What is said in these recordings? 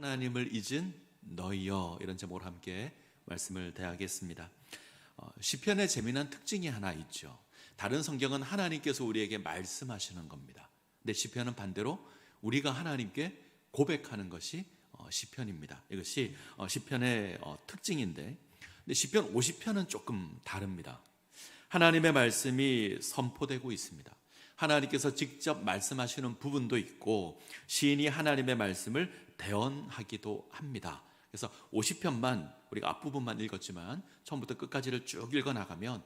하나님을 잊은 너희여, 이런 제목으로 함께 말씀을 대하겠습니다. 시편의 재미난 특징이 하나 있죠. 다른 성경은 하나님께서 우리에게 말씀하시는 겁니다. 근데 시편은 반대로 우리가 하나님께 고백하는 것이 시편입니다. 이것이 시편의 특징인데, 근데 시편 50편은 조금 다릅니다. 하나님의 말씀이 선포되고 있습니다. 하나님께서 직접 말씀하시는 부분도 있고 시인이 하나님의 말씀을 대언하기도 합니다. 그래서 50편만 우리가 앞부분만 읽었지만 처음부터 끝까지를 쭉 읽어나가면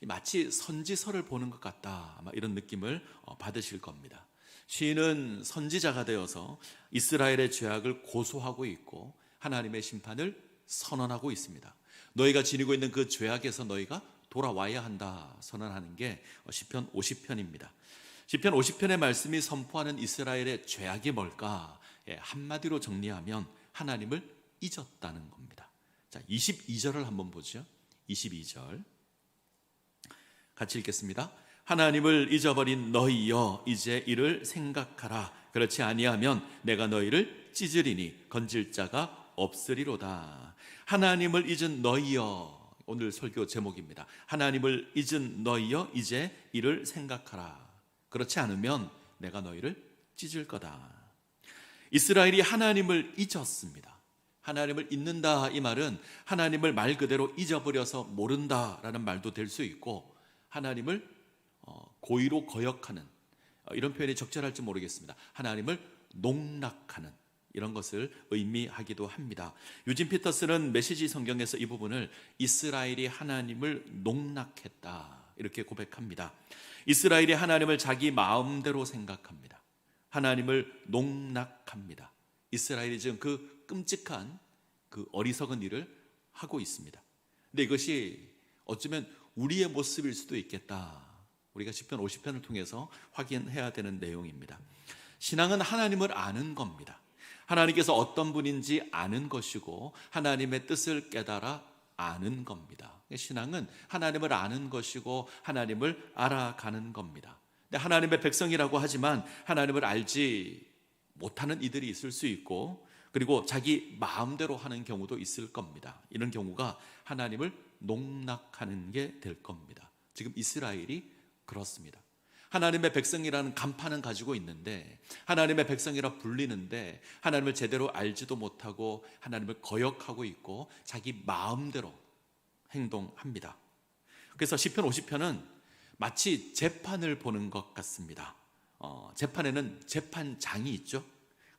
마치 선지서를 보는 것 같다, 아마 이런 느낌을 받으실 겁니다. 시인은 선지자가 되어서 이스라엘의 죄악을 고소하고 있고 하나님의 심판을 선언하고 있습니다. 너희가 지니고 있는 그 죄악에서 너희가 돌아와야 한다 선언하는 게 시편 50편입니다. 시편 50편의 말씀이 선포하는 이스라엘의 죄악이 뭘까? 한마디로 정리하면 하나님을 잊었다는 겁니다. 자, 22절을 한번 보죠. 22절 같이 읽겠습니다. 하나님을 잊어버린 너희여, 이제 이를 생각하라. 그렇지 아니하면 내가 너희를 찢으리니 건질 자가 없으리로다. 하나님을 잊은 너희여, 오늘 설교 제목입니다. 하나님을 잊은 너희여, 이제 이를 생각하라. 그렇지 않으면 내가 너희를 찢을 거다. 이스라엘이 하나님을 잊었습니다. 하나님을 잊는다, 이 말은 하나님을 말 그대로 잊어버려서 모른다라는 말도 될 수 있고, 하나님을 고의로 거역하는, 이런 표현이 적절할지 모르겠습니다. 하나님을 농락하는, 이런 것을 의미하기도 합니다. 유진 피터스는 메시지 성경에서 이 부분을 이스라엘이 하나님을 농락했다, 이렇게 고백합니다. 이스라엘이 하나님을 자기 마음대로 생각합니다. 하나님을 농락합니다. 이스라엘이 지금 그 끔찍한 그 어리석은 일을 하고 있습니다. 근데 이것이 어쩌면 우리의 모습일 수도 있겠다. 우리가 시편 50편을 통해서 확인해야 되는 내용입니다. 신앙은 하나님을 아는 겁니다. 하나님께서 어떤 분인지 아는 것이고 하나님의 뜻을 깨달아 아는 겁니다. 신앙은 하나님을 아는 것이고 하나님을 알아가는 겁니다. 근데 하나님의 백성이라고 하지만 하나님을 알지 못하는 이들이 있을 수 있고, 그리고 자기 마음대로 하는 경우도 있을 겁니다. 이런 경우가 하나님을 농락하는 게 될 겁니다. 지금 이스라엘이 그렇습니다. 하나님의 백성이라는 간판은 가지고 있는데, 하나님의 백성이라 불리는데 하나님을 제대로 알지도 못하고 하나님을 거역하고 있고 자기 마음대로 행동합니다. 그래서 시편 50편은 마치 재판을 보는 것 같습니다. 재판에는 재판장이 있죠.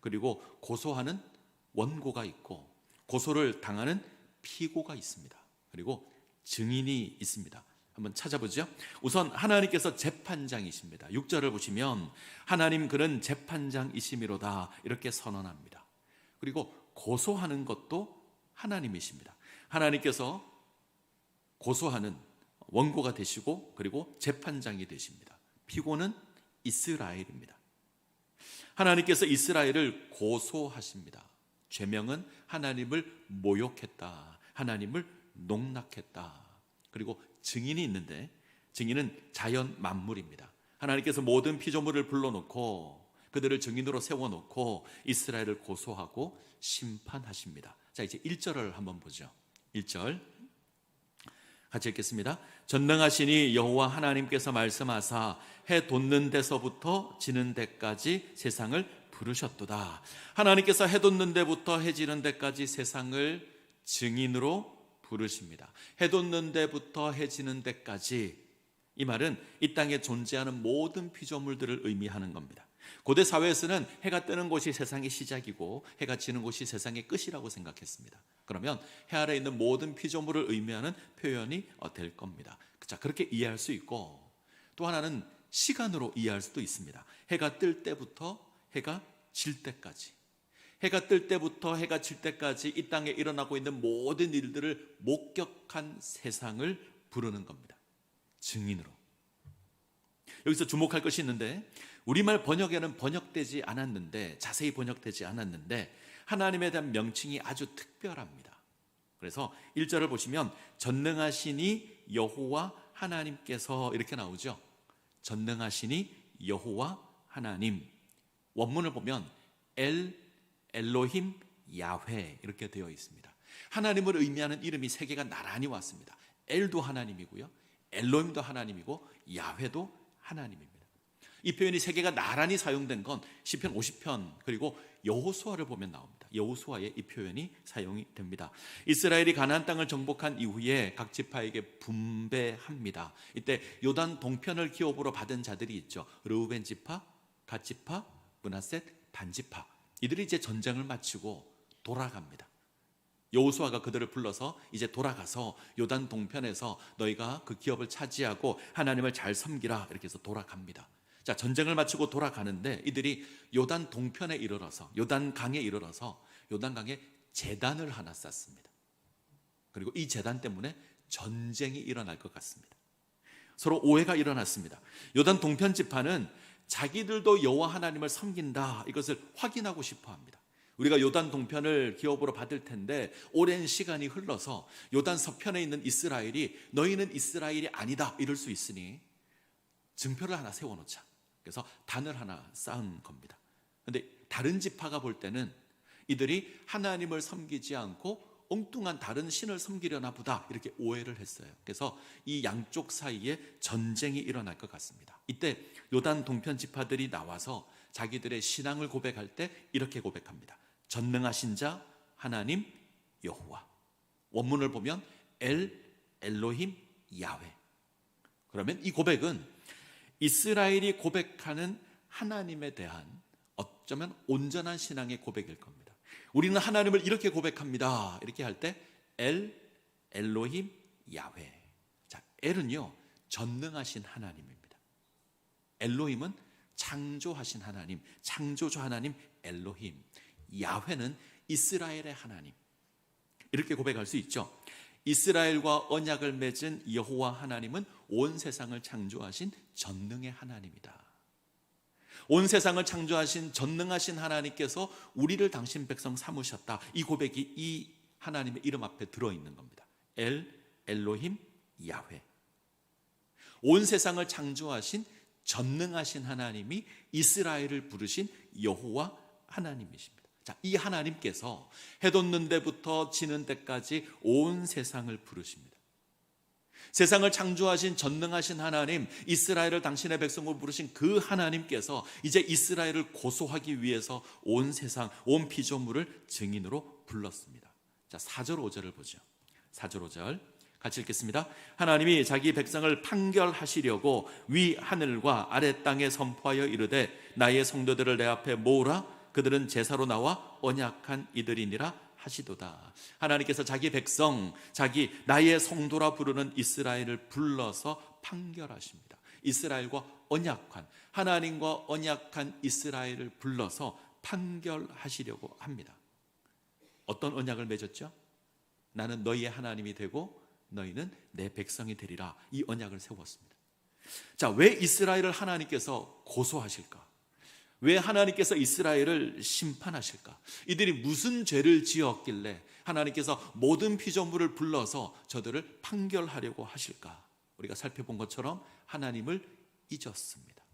그리고 고소하는 원고가 있고 고소를 당하는 피고가 있습니다. 그리고 증인이 있습니다. 한번 찾아보죠. 우선 하나님께서 재판장이십니다. 6절을 보시면 하나님 그는 재판장이시미로다, 이렇게 선언합니다. 그리고 고소하는 것도 하나님이십니다. 하나님께서 고소하는 원고가 되시고 그리고 재판장이 되십니다. 피고는 이스라엘입니다. 하나님께서 이스라엘을 고소하십니다. 죄명은 하나님을 모욕했다, 하나님을 농락했다. 그리고 증인이 있는데 증인은 자연 만물입니다. 하나님께서 모든 피조물을 불러놓고 그들을 증인으로 세워놓고 이스라엘을 고소하고 심판하십니다. 자, 이제 1절을 한번 보죠. 1절 같이 읽겠습니다. 전능하시니 여호와 하나님께서 말씀하사 해 돋는 데서부터 지는 데까지 세상을 부르셨도다. 하나님께서 해 돋는 데부터 해 지는 데까지 세상을 증인으로 부르십니다. 해 돋는 데부터 해 지는 데까지, 이 말은 이 땅에 존재하는 모든 피조물들을 의미하는 겁니다. 고대 사회에서는 해가 뜨는 곳이 세상의 시작이고 해가 지는 곳이 세상의 끝이라고 생각했습니다. 그러면 해 아래에 있는 모든 피조물을 의미하는 표현이 될 겁니다. 자, 그렇게 이해할 수 있고, 또 하나는 시간으로 이해할 수도 있습니다. 해가 뜰 때부터 해가 질 때까지, 해가 뜰 때부터 해가 질 때까지 이 땅에 일어나고 있는 모든 일들을 목격한 세상을 부르는 겁니다. 증인으로. 여기서 주목할 것이 있는데, 우리말 번역에는 번역되지 않았는데, 자세히 번역되지 않았는데 하나님에 대한 명칭이 아주 특별합니다. 그래서 1절을 보시면 전능하시니 여호와 하나님께서, 이렇게 나오죠. 전능하시니 여호와 하나님. 원문을 보면 엘로힘 야훼 이렇게 되어 있습니다. 하나님을 의미하는 이름이 세 개가 나란히 왔습니다. 엘도 하나님이고요, 엘로힘도 하나님이고 야훼도 하나님입니다. 이 표현이 세 개가 나란히 사용된 건 시편 50편 그리고 여호수아를 보면 나옵니다. 여호수아에 이 표현이 사용이 됩니다. 이스라엘이 가나안 땅을 정복한 이후에 각 지파에게 분배합니다. 이때 요단 동편을 기업으로 받은 자들이 있죠. 르우벤 지파, 갓 지파, 므낫셋, 단 지파. 이들이 이제 전쟁을 마치고 돌아갑니다. 여호수아가 그들을 불러서 이제 돌아가서 요단 동편에서 너희가 그 기업을 차지하고 하나님을 잘 섬기라 이렇게 해서 돌아갑니다. 자, 전쟁을 마치고 돌아가는데 이들이 요단 동편에 이르러서 요단 강에 이르러서 요단 강에 제단을 하나 쌓습니다. 그리고 이 제단 때문에 전쟁이 일어날 것 같습니다. 서로 오해가 일어났습니다. 요단 동편 지파는 자기들도 여호와 하나님을 섬긴다 이것을 확인하고 싶어 합니다. 우리가 요단 동편을 기업으로 받을 텐데 오랜 시간이 흘러서 요단 서편에 있는 이스라엘이 너희는 이스라엘이 아니다 이럴 수 있으니 증표를 하나 세워놓자. 그래서 단을 하나 쌓은 겁니다. 그런데 다른 지파가 볼 때는 이들이 하나님을 섬기지 않고 엉뚱한 다른 신을 섬기려나 보다 이렇게 오해를 했어요. 그래서 이 양쪽 사이에 전쟁이 일어날 것 같습니다. 이때 요단 동편 지파들이 나와서 자기들의 신앙을 고백할 때 이렇게 고백합니다. 전능하신 자 하나님 여호와. 원문을 보면 엘로힘 야훼. 그러면 이 고백은 이스라엘이 고백하는 하나님에 대한 어쩌면 온전한 신앙의 고백일 겁니다. 우리는 하나님을 이렇게 고백합니다. 이렇게 할 때 엘로힘 야훼. 자, 엘은요 전능하신 하나님입니다. 엘로힘은 창조하신 하나님, 창조주 하나님 엘로힘. 야훼는 이스라엘의 하나님. 이렇게 고백할 수 있죠. 이스라엘과 언약을 맺은 여호와 하나님은 온 세상을 창조하신 전능의 하나님이다. 온 세상을 창조하신 전능하신 하나님께서 우리를 당신 백성 삼으셨다. 이 고백이 이 하나님의 이름 앞에 들어있는 겁니다. 엘로힘 야훼. 온 세상을 창조하신 전능하신 하나님이 이스라엘을 부르신 여호와 하나님이십니다. 자, 이 하나님께서 해 돋는 데부터 지는 데까지 온 세상을 부르십니다. 세상을 창조하신 전능하신 하나님, 이스라엘을 당신의 백성으로 부르신 그 하나님께서 이제 이스라엘을 고소하기 위해서 온 세상, 온 피조물을 증인으로 불렀습니다. 자, 4절 5절을 보죠. 4절 5절 같이 읽겠습니다. 하나님이 자기 백성을 판결하시려고 위 하늘과 아래 땅에 선포하여 이르되 나의 성도들을 내 앞에 모으라. 그들은 제사로 나와 언약한 이들이니라 하시도다. 하나님께서 자기 백성, 자기 나의 성도라 부르는 이스라엘을 불러서 판결하십니다. 이스라엘과 언약한, 하나님과 언약한 이스라엘을 불러서 판결하시려고 합니다. 어떤 언약을 맺었죠? 나는 너희의 하나님이 되고 너희는 내 백성이 되리라. 이 언약을 세웠습니다. 자, 왜 이스라엘을 하나님께서 고소하실까? 왜 하나님께서 이스라엘을 심판하실까? 이들이 무슨 죄를 지었길래 하나님께서 모든 피조물을 불러서 저들을 판결하려고 하실까? 우리가 살펴본 것처럼 하나님을 잊었습니다.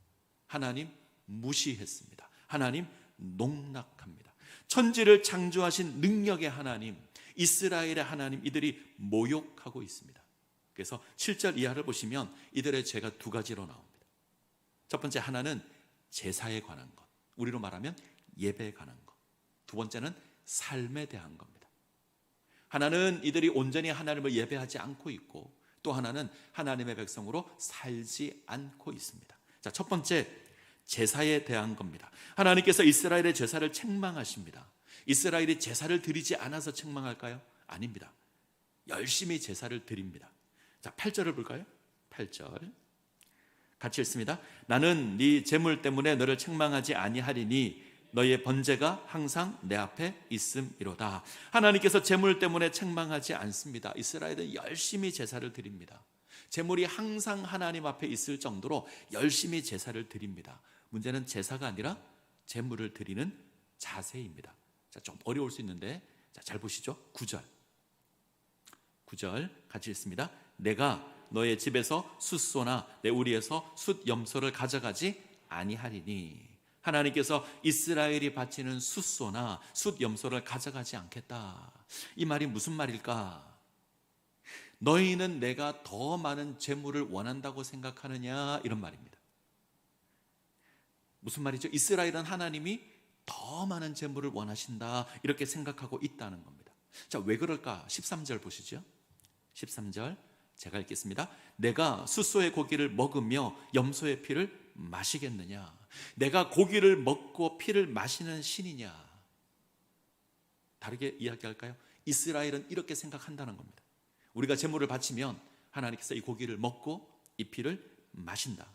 하나님 무시했습니다. 하나님 농락합니다. 천지를 창조하신 능력의 하나님, 이스라엘의 하나님, 이들이 모욕하고 있습니다. 그래서 7절 이하를 보시면 이들의 죄가 두 가지로 나옵니다. 첫 번째, 하나는 제사에 관한 것, 우리로 말하면 예배에 관한 것. 두 번째는 삶에 대한 겁니다. 하나는 이들이 온전히 하나님을 예배하지 않고 있고, 또 하나는 하나님의 백성으로 살지 않고 있습니다. 자, 첫 번째, 제사에 대한 겁니다. 하나님께서 이스라엘의 제사를 책망하십니다. 이스라엘이 제사를 드리지 않아서 책망할까요? 아닙니다. 열심히 제사를 드립니다. 자, 8절을 볼까요? 8절 같이 읽습니다. 나는 네 재물 때문에 너를 책망하지 아니하리니 너의 번제가 항상 내 앞에 있음이로다. 하나님께서 재물 때문에 책망하지 않습니다. 이스라엘은 열심히 제사를 드립니다. 재물이 항상 하나님 앞에 있을 정도로 열심히 제사를 드립니다. 문제는 제사가 아니라 재물을 드리는 자세입니다. 자, 좀 어려울 수 있는데 잘 보시죠. 9절 같이 읽습니다. 내가 너의 집에서 숫소나 내 우리에서 숫 염소를 가져가지 아니하리니. 하나님께서 이스라엘이 바치는 숫소나 숫염소를 가져가지 않겠다. 이 말이 무슨 말일까? 너희는 내가 더 많은 재물을 원한다고 생각하느냐? 이런 말입니다. 무슨 말이죠? 이스라엘은 하나님이 더 많은 재물을 원하신다, 이렇게 생각하고 있다는 겁니다. 자, 왜 그럴까? 13절 보시죠. 13절 제가 읽겠습니다. 내가 숫소의 고기를 먹으며 염소의 피를 마시겠느냐? 내가 고기를 먹고 피를 마시는 신이냐? 다르게 이야기할까요? 이스라엘은 이렇게 생각한다는 겁니다. 우리가 제물을 바치면 하나님께서 이 고기를 먹고 이 피를 마신다.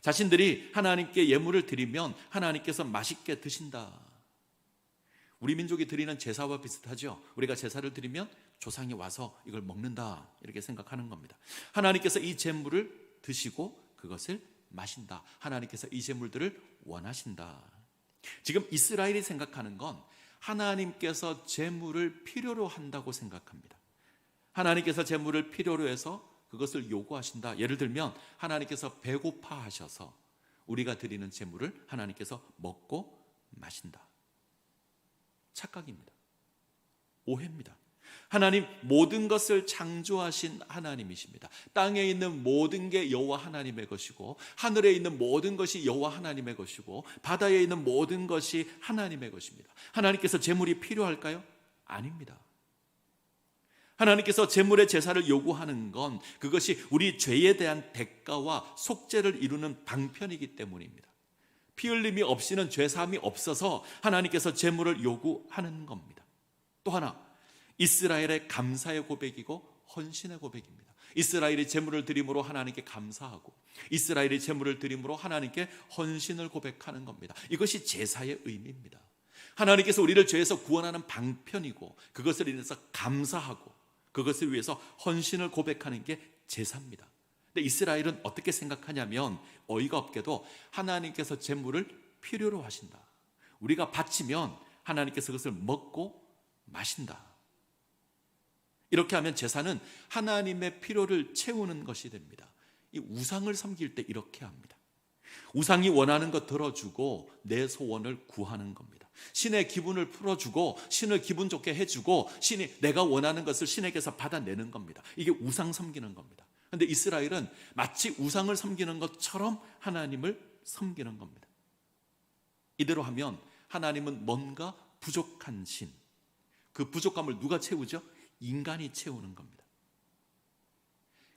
자신들이 하나님께 예물을 드리면 하나님께서 맛있게 드신다. 우리 민족이 드리는 제사와 비슷하죠. 우리가 제사를 드리면 조상이 와서 이걸 먹는다, 이렇게 생각하는 겁니다. 하나님께서 이 제물을 드시고 그것을 마신다. 하나님께서 이 제물들을 원하신다. 지금 이스라엘이 생각하는 건 하나님께서 제물을 필요로 한다고 생각합니다. 하나님께서 제물을 필요로 해서 그것을 요구하신다. 예를 들면 하나님께서 배고파 하셔서 우리가 드리는 제물을 하나님께서 먹고 마신다. 착각입니다. 오해입니다. 하나님, 모든 것을 창조하신 하나님이십니다. 땅에 있는 모든 게 여호와 하나님의 것이고, 하늘에 있는 모든 것이 여호와 하나님의 것이고, 바다에 있는 모든 것이 하나님의 것입니다. 하나님께서 제물이 필요할까요? 아닙니다. 하나님께서 제물의 제사를 요구하는 건 그것이 우리 죄에 대한 대가와 속죄를 이루는 방편이기 때문입니다. 피 흘림이 없이는 죄사함이 없어서 하나님께서 제물을 요구하는 겁니다. 또 하나, 이스라엘의 감사의 고백이고 헌신의 고백입니다. 이스라엘이 제물을 드림으로 하나님께 감사하고 이스라엘이 제물을 드림으로 하나님께 헌신을 고백하는 겁니다. 이것이 제사의 의미입니다. 하나님께서 우리를 죄에서 구원하는 방편이고 그것을 인해서 감사하고 그것을 위해서 헌신을 고백하는 게 제사입니다. 근데 이스라엘은 어떻게 생각하냐면 어이가 없게도 하나님께서 제물을 필요로 하신다. 우리가 바치면 하나님께서 그것을 먹고 마신다. 이렇게 하면 제사는 하나님의 필요를 채우는 것이 됩니다. 이 우상을 섬길 때 이렇게 합니다. 우상이 원하는 것 들어주고 내 소원을 구하는 겁니다. 신의 기분을 풀어주고 신을 기분 좋게 해주고 신이 내가 원하는 것을 신에게서 받아내는 겁니다. 이게 우상 섬기는 겁니다. 그런데 이스라엘은 마치 우상을 섬기는 것처럼 하나님을 섬기는 겁니다. 이대로 하면 하나님은 뭔가 부족한 신, 그 부족함을 누가 채우죠? 인간이 채우는 겁니다.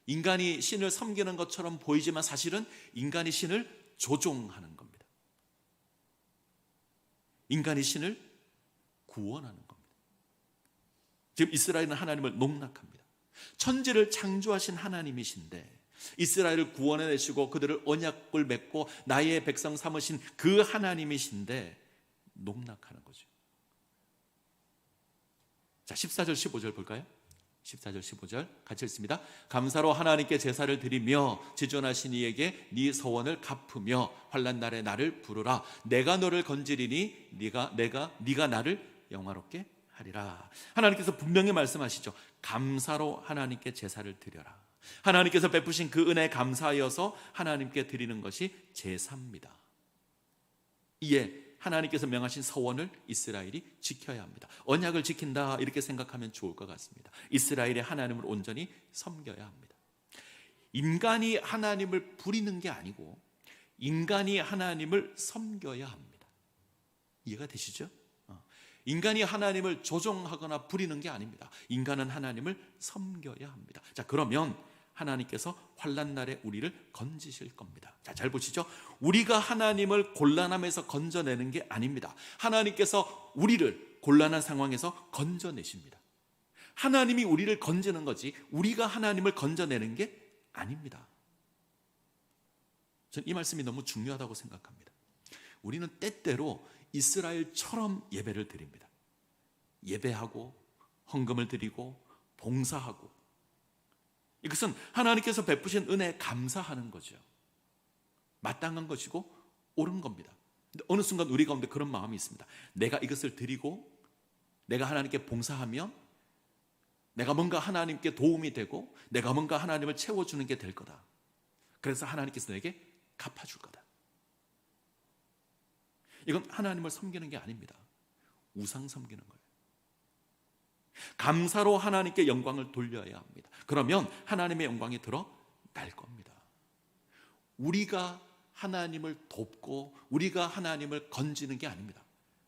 인간이 신을 섬기는 것처럼 보이지만 사실은 인간이 신을 조종하는 겁니다. 인간이 신을 구원하는 겁니다. 지금 이스라엘은 하나님을 농락합니다. 천지를 창조하신 하나님이신데 이스라엘을 구원해내시고 그들을 언약을 맺고 나의 백성 삼으신 그 하나님이신데 농락하는 거죠. 자, 14절 15절 볼까요? 14절 15절 같이 읽습니다. 감사로 하나님께 제사를 드리며 지존하신 이에게 네 서원을 갚으며 환난 날에 나를 부르라. 내가 너를 건지리니 네가 나를 영화롭게 하리라. 하나님께서 분명히 말씀하시죠. 감사로 하나님께 제사를 드려라. 하나님께서 베푸신 그 은혜에 감사하여서 하나님께 드리는 것이 제사입니다. 이에 하나님께서 명하신 서원을 이스라엘이 지켜야 합니다. 언약을 지킨다 이렇게 생각하면 좋을 것 같습니다. 이스라엘의 하나님을 온전히 섬겨야 합니다. 인간이 하나님을 부리는 게 아니고 인간이 하나님을 섬겨야 합니다. 이해가 되시죠? 인간이 하나님을 조종하거나 부리는 게 아닙니다. 인간은 하나님을 섬겨야 합니다. 자, 그러면 하나님께서 환난 날에 우리를 건지실 겁니다. 자, 잘 보시죠. 우리가 하나님을 곤란함에서 건져내는 게 아닙니다. 하나님께서 우리를 곤란한 상황에서 건져내십니다. 하나님이 우리를 건지는 거지 우리가 하나님을 건져내는 게 아닙니다. 저는 이 말씀이 너무 중요하다고 생각합니다. 우리는 때때로 이스라엘처럼 예배를 드립니다. 예배하고 헌금을 드리고 봉사하고 이것은 하나님께서 베푸신 은혜에 감사하는 거죠. 마땅한 것이고 옳은 겁니다. 근데 어느 순간 우리 가운데 그런 마음이 있습니다. 내가 이것을 드리고 내가 하나님께 봉사하면 내가 뭔가 하나님께 도움이 되고 내가 뭔가 하나님을 채워주는 게 될 거다. 그래서 하나님께서 내게 갚아줄 거다. 이건 하나님을 섬기는 게 아닙니다. 우상 섬기는 거예요. 감사로 하나님께 영광을 돌려야 합니다. 그러면 하나님의 영광이 드러날 겁니다. 우리가 하나님을 돕고 우리가 하나님을 건지는 게 아닙니다.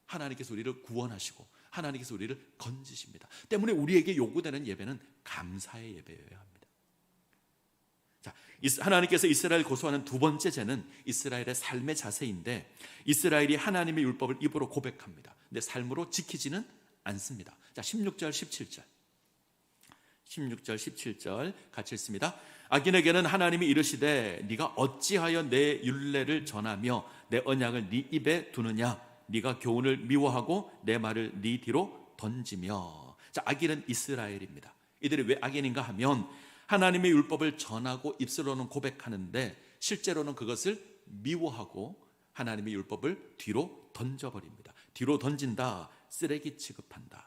하나님께서 우리를 구원하시고 하나님께서 우리를 건지십니다. 때문에 우리에게 요구되는 예배는 감사의 예배여야 합니다. 자, 하나님께서 이스라엘 고소하는 두 번째 죄는 이스라엘의 삶의 자세인데, 이스라엘이 하나님의 율법을 입으로 고백합니다. 근데 삶으로 지키지는 않습니다. 자, 16절 17절 16절 17절 같이 읽습니다. 악인에게는 하나님이 이르시되 네가 어찌하여 내 율례를 전하며 내 언약을 네 입에 두느냐, 네가 교훈을 미워하고 내 말을 네 뒤로 던지며. 자, 악인은 이스라엘입니다. 이들이 왜 악인인가 하면 하나님의 율법을 전하고 입술로는 고백하는데 실제로는 그것을 미워하고 하나님의 율법을 뒤로 던져버립니다. 뒤로 던진다, 쓰레기 취급한다.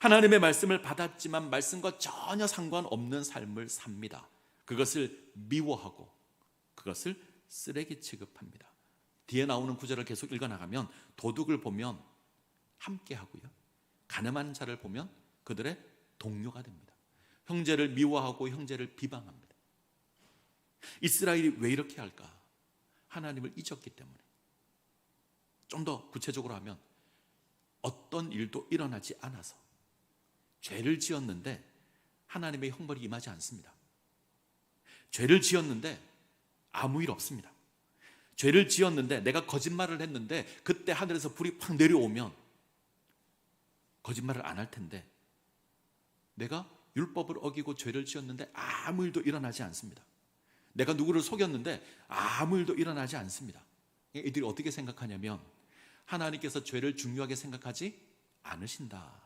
하나님의 말씀을 받았지만 말씀과 전혀 상관없는 삶을 삽니다. 그것을 미워하고 그것을 쓰레기 취급합니다. 뒤에 나오는 구절을 계속 읽어나가면 도둑을 보면 함께하고요, 가늠한 자를 보면 그들의 동료가 됩니다. 형제를 미워하고 형제를 비방합니다. 이스라엘이 왜 이렇게 할까? 하나님을 잊었기 때문에. 좀 더 구체적으로 하면 어떤 일도 일어나지 않아서 죄를 지었는데 하나님의 형벌이 임하지 않습니다. 죄를 지었는데 아무 일 없습니다. 죄를 지었는데 내가 거짓말을 했는데 그때 하늘에서 불이 팍 내려오면 거짓말을 안 할 텐데, 내가 율법을 어기고 죄를 지었는데 아무 일도 일어나지 않습니다. 내가 누구를 속였는데 아무 일도 일어나지 않습니다. 이들이 어떻게 생각하냐면 하나님께서 죄를 중요하게 생각하지 않으신다.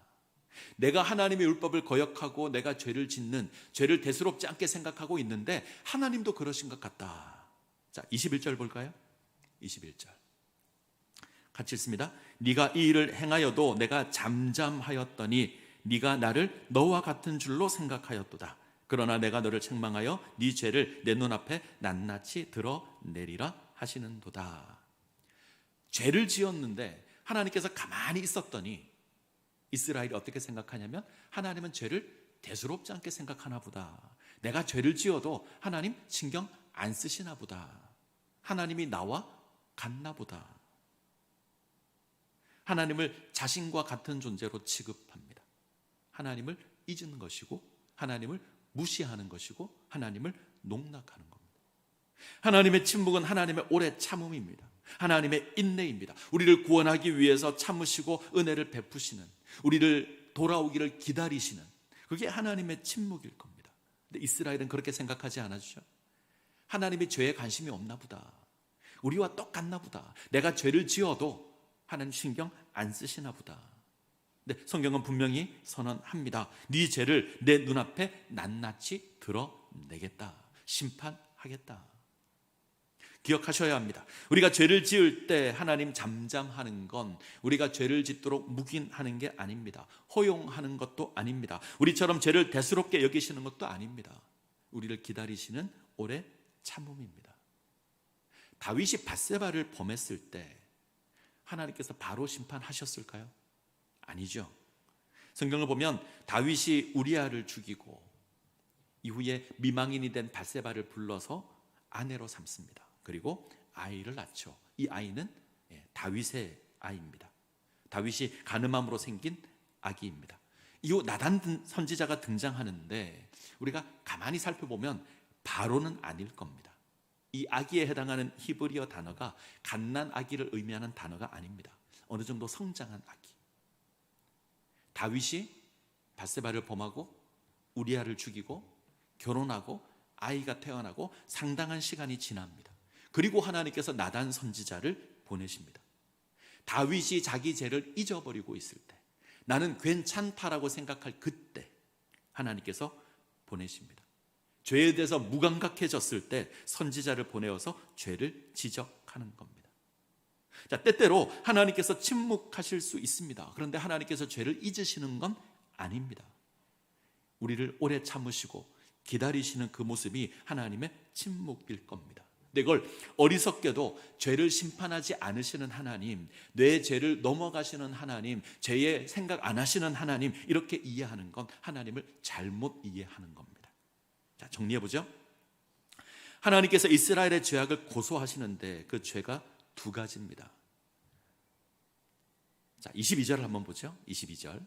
내가 하나님의 율법을 거역하고 내가 죄를 짓는, 죄를 대수롭지 않게 생각하고 있는데 하나님도 그러신 것 같다. 자, 21절 볼까요? 21절 같이 읽습니다. 네가 이 일을 행하여도 내가 잠잠하였더니 네가 나를 너와 같은 줄로 생각하였도다. 그러나 내가 너를 책망하여 네 죄를 내 눈앞에 낱낱이 드러내리라 하시는도다. 죄를 지었는데 하나님께서 가만히 있었더니 이스라엘이 어떻게 생각하냐면 하나님은 죄를 대수롭지 않게 생각하나 보다. 내가 죄를 지어도 하나님 신경 안 쓰시나 보다. 하나님이 나와 같나 보다. 하나님을 자신과 같은 존재로 취급합니다. 하나님을 잊은 것이고 하나님을 무시하는 것이고 하나님을 농락하는 겁니다. 하나님의 침묵은 하나님의 오래 참음입니다. 하나님의 인내입니다. 우리를 구원하기 위해서 참으시고 은혜를 베푸시는, 우리를 돌아오기를 기다리시는, 그게 하나님의 침묵일 겁니다. 근데 이스라엘은 그렇게 생각하지 않았죠. 하나님이 죄에 관심이 없나 보다. 우리와 똑같나 보다. 내가 죄를 지어도 하나님 신경 안 쓰시나 보다. 근데 성경은 분명히 선언합니다. 네 죄를 내 눈앞에 낱낱이 드러내겠다. 심판하겠다. 기억하셔야 합니다. 우리가 죄를 지을 때 하나님 잠잠하는 건 우리가 죄를 짓도록 묵인하는 게 아닙니다. 허용하는 것도 아닙니다. 우리처럼 죄를 대수롭게 여기시는 것도 아닙니다. 우리를 기다리시는 오래 참음입니다. 다윗이 밧세바를 범했을 때 하나님께서 바로 심판하셨을까요? 아니죠. 성경을 보면 다윗이 우리아를 죽이고 이후에 미망인이 된 밧세바를 불러서 아내로 삼습니다. 그리고 아이를 낳죠. 이 아이는 다윗의 아이입니다. 다윗이 간음함으로 생긴 아기입니다. 이후 나단 선지자가 등장하는데 우리가 가만히 살펴보면 바로는 아닐 겁니다. 이 아기에 해당하는 히브리어 단어가 갓난 아기를 의미하는 단어가 아닙니다. 어느 정도 성장한 아기. 다윗이 밧세바를 범하고 우리아를 죽이고 결혼하고 아이가 태어나고 상당한 시간이 지납니다. 그리고 하나님께서 나단 선지자를 보내십니다. 다윗이 자기 죄를 잊어버리고 있을 때, 나는 괜찮다라고 생각할 그때 하나님께서 보내십니다. 죄에 대해서 무감각해졌을 때 선지자를 보내어서 죄를 지적하는 겁니다. 자, 때때로 하나님께서 침묵하실 수 있습니다. 그런데 하나님께서 죄를 잊으시는 건 아닙니다. 우리를 오래 참으시고 기다리시는 그 모습이 하나님의 침묵일 겁니다. 근데 이걸 어리석게도 죄를 심판하지 않으시는 하나님, 내 죄를 넘어가시는 하나님, 죄의 생각 안 하시는 하나님, 이렇게 이해하는 건 하나님을 잘못 이해하는 겁니다. 자, 정리해보죠. 하나님께서 이스라엘의 죄악을 고소하시는데 그 죄가 두 가지입니다. 자, 22절을 한번 보죠. 22절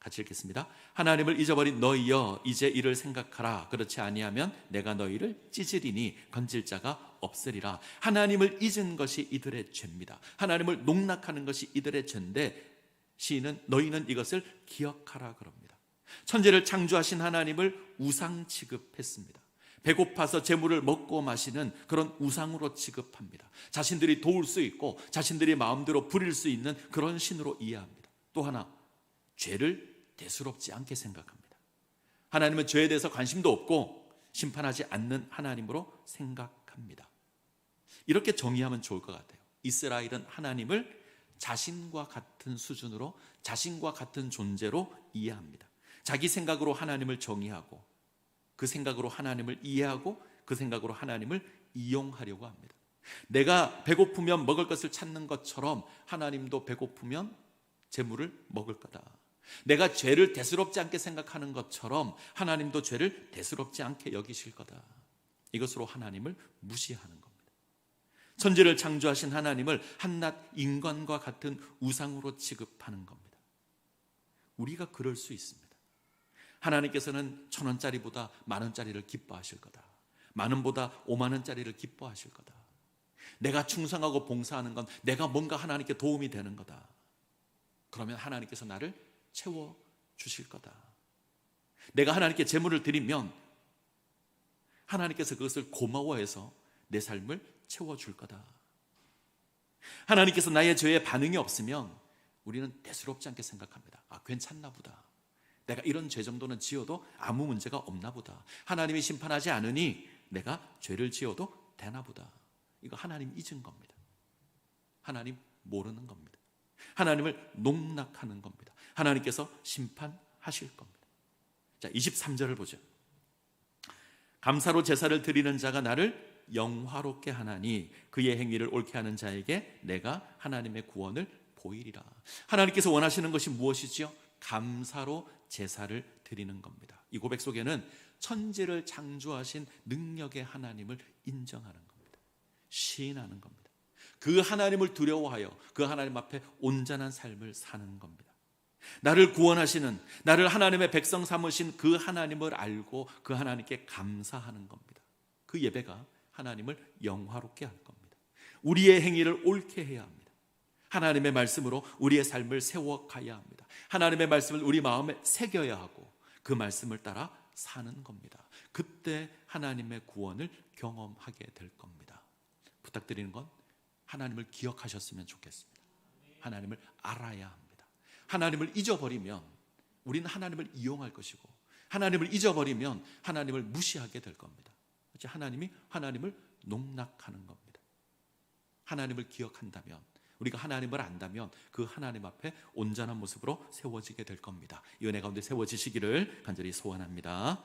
같이 읽겠습니다. 하나님을 잊어버린 너희여, 이제 이를 생각하라. 그렇지 아니하면 내가 너희를 찢으리니 건질 자가 없으리라. 하나님을 잊은 것이 이들의 죄입니다. 하나님을 농락하는 것이 이들의 죄인데 시인은 너희는 이것을 기억하라 그럽니다. 천지를 창조하신 하나님을 우상 취급했습니다. 배고파서 재물을 먹고 마시는 그런 우상으로 취급합니다. 자신들이 도울 수 있고 자신들이 마음대로 부릴 수 있는 그런 신으로 이해합니다. 또 하나, 죄를 대수롭지 않게 생각합니다. 하나님은 죄에 대해서 관심도 없고 심판하지 않는 하나님으로 생각합니다. 이렇게 정의하면 좋을 것 같아요. 이스라엘은 하나님을 자신과 같은 수준으로, 자신과 같은 존재로 이해합니다. 자기 생각으로 하나님을 정의하고 그 생각으로 하나님을 이해하고 그 생각으로 하나님을 이용하려고 합니다. 내가 배고프면 먹을 것을 찾는 것처럼 하나님도 배고프면 재물을 먹을 거다. 내가 죄를 대수롭지 않게 생각하는 것처럼 하나님도 죄를 대수롭지 않게 여기실 거다. 이것으로 하나님을 무시하는 겁니다. 천지를 창조하신 하나님을 한낱 인간과 같은 우상으로 취급하는 겁니다. 우리가 그럴 수 있습니다. 하나님께서는 1,000원짜리보다 만원짜리를 기뻐하실 거다. 만원보다 5만원짜리를 기뻐하실 거다. 내가 충성하고 봉사하는 건 내가 뭔가 하나님께 도움이 되는 거다. 그러면 하나님께서 나를 채워주실 거다. 내가 하나님께 제물을 드리면 하나님께서 그것을 고마워해서 내 삶을 채워줄 거다. 하나님께서 나의 죄에 반응이 없으면 우리는 대수롭지 않게 생각합니다. 아, 괜찮나 보다. 내가 이런 죄 정도는 지어도 아무 문제가 없나 보다. 하나님이 심판하지 않으니 내가 죄를 지어도 되나 보다. 이거 하나님 잊은 겁니다. 하나님 모르는 겁니다. 하나님을 농락하는 겁니다. 하나님께서 심판하실 겁니다. 자, 23절을 보죠. 감사로 제사를 드리는 자가 나를 영화롭게 하나니 그의 행위를 옳게 하는 자에게 내가 하나님의 구원을 보이리라. 하나님께서 원하시는 것이 무엇이지요? 감사로 제사를 드리는 겁니다. 이 고백 속에는 천지를 창조하신 능력의 하나님을 인정하는 겁니다. 시인하는 겁니다. 그 하나님을 두려워하여 그 하나님 앞에 온전한 삶을 사는 겁니다. 나를 구원하시는, 나를 하나님의 백성 삼으신 그 하나님을 알고 그 하나님께 감사하는 겁니다. 그 예배가 하나님을 영화롭게 할 겁니다. 우리의 행위를 옳게 해야 합니다. 하나님의 말씀으로 우리의 삶을 세워가야 합니다. 하나님의 말씀을 우리 마음에 새겨야 하고 그 말씀을 따라 사는 겁니다. 그때 하나님의 구원을 경험하게 될 겁니다. 부탁드리는 건 하나님을 기억하셨으면 좋겠습니다. 하나님을 알아야 합니다. 하나님을 잊어버리면 우리는 하나님을 이용할 것이고 하나님을 잊어버리면 하나님을 무시하게 될 겁니다. 하나님이 하나님을 농락하는 겁니다. 하나님을 기억한다면, 우리가 하나님을 안다면 그 하나님 앞에 온전한 모습으로 세워지게 될 겁니다. 이 은혜 가운데 세워지시기를 간절히 소원합니다.